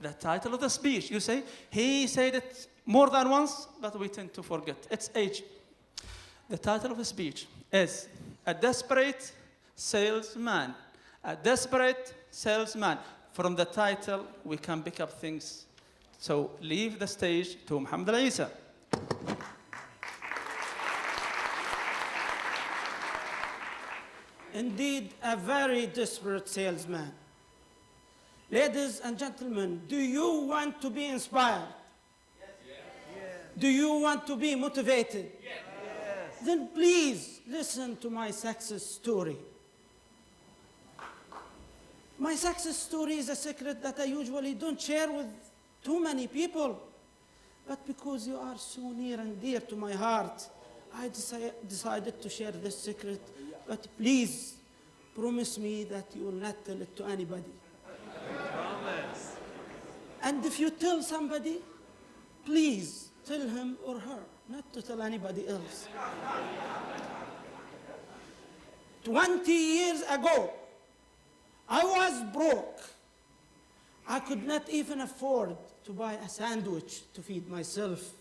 the title of the speech. You say, he said it more than once, but we tend to forget. It's age. The title of the speech is A Desperate Salesman. A Desperate Salesman. From the title, we can pick up things. So leave the stage to Mohammad Al-Issa. Indeed, a very desperate salesman. Ladies and gentlemen, do you want to be inspired? Yes. Yes. Do you want to be motivated? Yes. Then please listen to my success story. My success story is a secret that I usually don't share with too many people. But because you are so near and dear to my heart, I decided to share this secret. But please, promise me that you will not tell it to anybody. Promise. And if you tell somebody, please tell him or her, not to tell anybody else. 20 years ago, I was broke. I could not even afford to buy a sandwich to feed myself.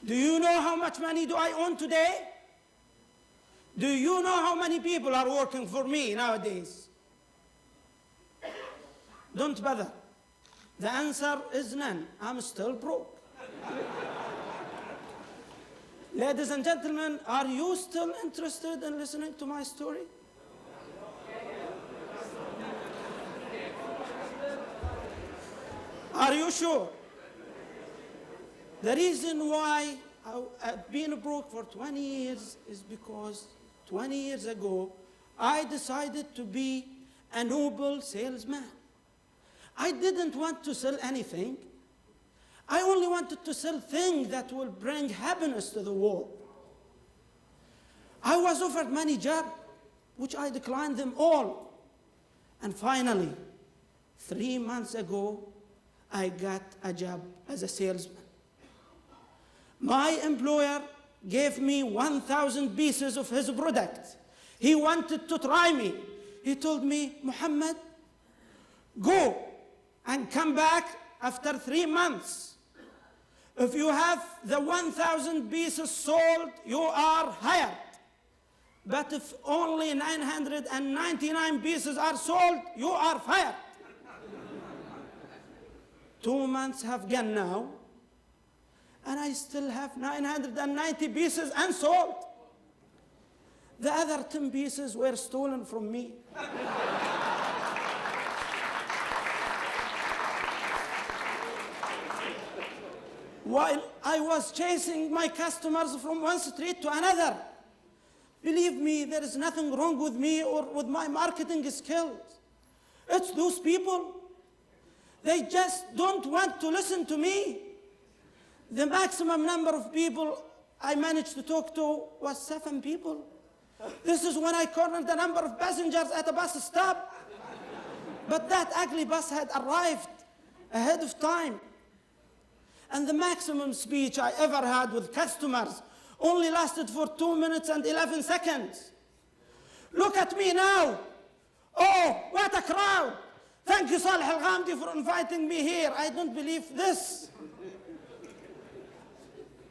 Do you know how much money do I own today? Do you know how many people are working for me nowadays? Don't bother. The answer is none. I'm still broke. Ladies and gentlemen, are you still interested in listening to my story? Are you sure? The reason why I've been broke for 20 years is because 20 years ago, I decided to be a noble salesman. I didn't want to sell anything. I only wanted to sell things that will bring happiness to the world. I was offered many jobs, which I declined them all. And finally, 3 months ago, I got a job as a salesman. My employer gave me 1,000 pieces of his product. He wanted to try me. He told me, Mohammad, go and come back after 3 months. If you have the 1,000 pieces sold, you are hired. But if only 999 pieces are sold, you are fired. 2 months have gone now, and I still have 990 pieces unsold. The other 10 pieces were stolen from me. While I was chasing my customers from one street to another, believe me, there is nothing wrong with me or with my marketing skills. It's those people. They just don't want to listen to me. The maximum number of people I managed to talk to was 7 people. This is when I cornered the number of passengers at a bus stop. But that ugly bus had arrived ahead of time. And the maximum speech I ever had with customers only lasted for 2 minutes and 11 seconds. Look at me now. Oh, what a crowd. Thank you, Salih Al-Ghamdi, for inviting me here. I don't believe this.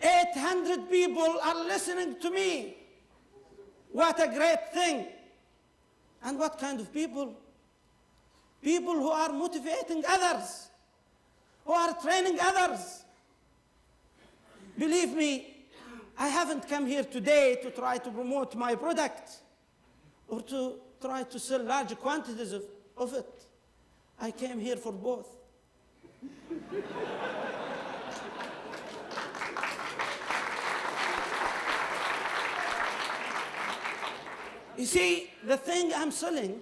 800 people are listening to me. What a great thing. And what kind of people? People who are motivating others, who are training others. Believe me, I haven't come here today to try to promote my product or to try to sell large quantities of it. I came here for both. You see, the thing I'm selling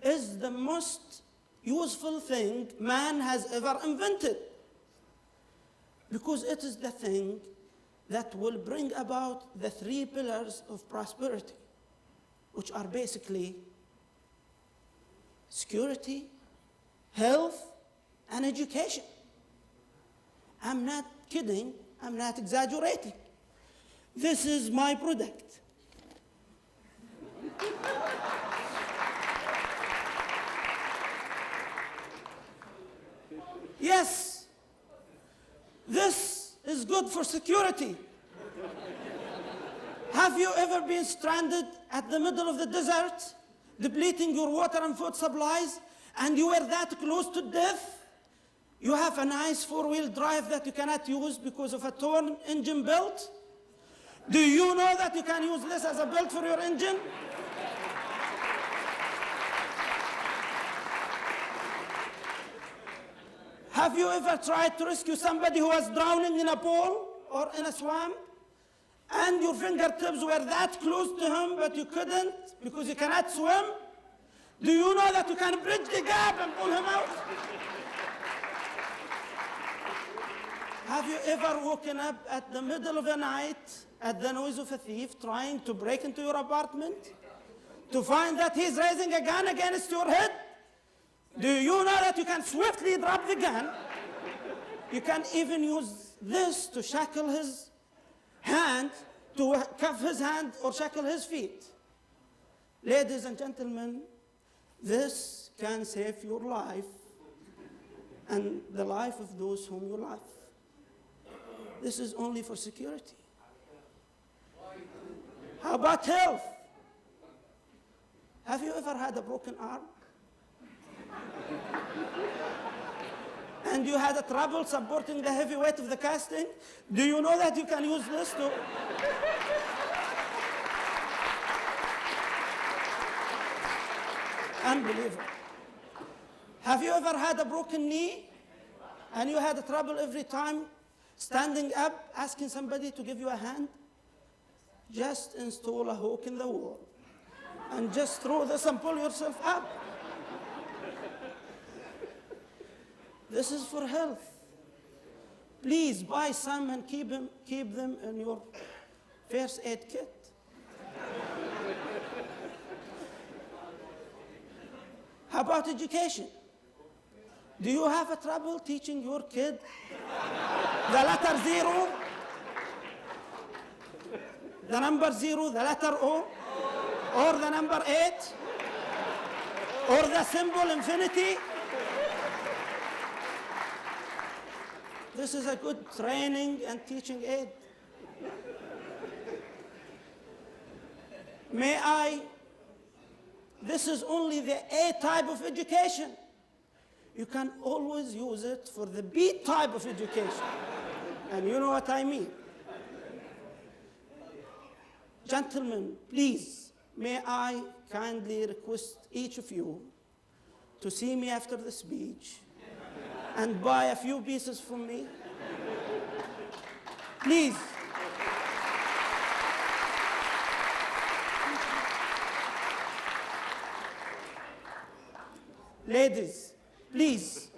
is the most useful thing man has ever invented, because it is the thing that will bring about the 3 pillars of prosperity, which are basically security, health, and education. I'm not kidding, I'm not exaggerating. This is my product. Yes, this is good for security. Have you ever been stranded at the middle of the desert, depleting your water and food supplies, and you were that close to death? You have a nice four-wheel drive that you cannot use because of a torn engine belt? Do you know that you can use this as a belt for your engine? Have you ever tried to rescue somebody who was drowning in a pool or in a swamp? And your fingertips were that close to him, but you couldn't because you cannot swim? Do you know that you can bridge the gap and pull him out? Have you ever woken up at the middle of the night at the noise of a thief trying to break into your apartment to find that he's raising a gun against your head? Do you know that you can swiftly drop the gun? You can even use this to shackle his hand, to cuff his hand or shackle his feet. Ladies and gentlemen, this can save your life and the life of those whom you love. This is only for security. How about health? Have you ever had a broken arm? And you had a trouble supporting the heavy weight of the casting? Do you know that you can use this to... Unbelievable. Have you ever had a broken knee and you had trouble every time standing up, asking somebody to give you a hand? Just install a hook in the wall and just throw this and pull yourself up. This is for health. Please buy some and keep them in your first aid kit. How about education? Do you have a trouble teaching your kid the letter 0, the number 0, the letter O, or the number 8, or the symbol infinity? This is a good training and teaching aid. This is only the A type of education. You can always use it for the B type of education. And you know what I mean. Gentlemen, please, may I kindly request each of you to see me after the speech and buy a few pieces from me? Please. Ladies, please,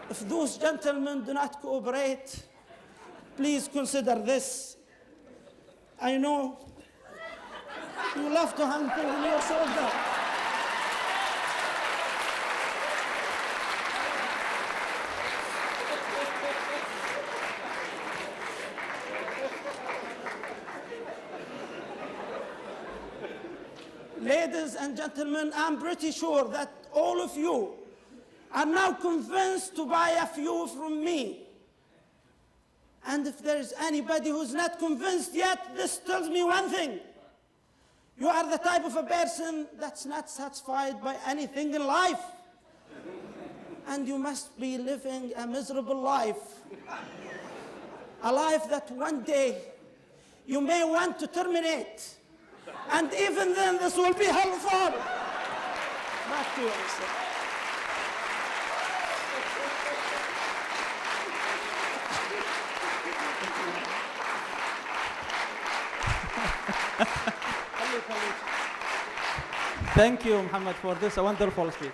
if those gentlemen do not cooperate, please consider this. I know you love to hang things on your shoulder. Ladies and gentlemen, I'm pretty sure that all of you are now convinced to buy a few from me. And if there is anybody who's not convinced yet, this tells me one thing. You are the type of a person that's not satisfied by anything in life. And you must be living a miserable life. A life that one day you may want to terminate. And even then, this will be helpful. Back to you, sir. Thank you, Mohammad, for this wonderful speech.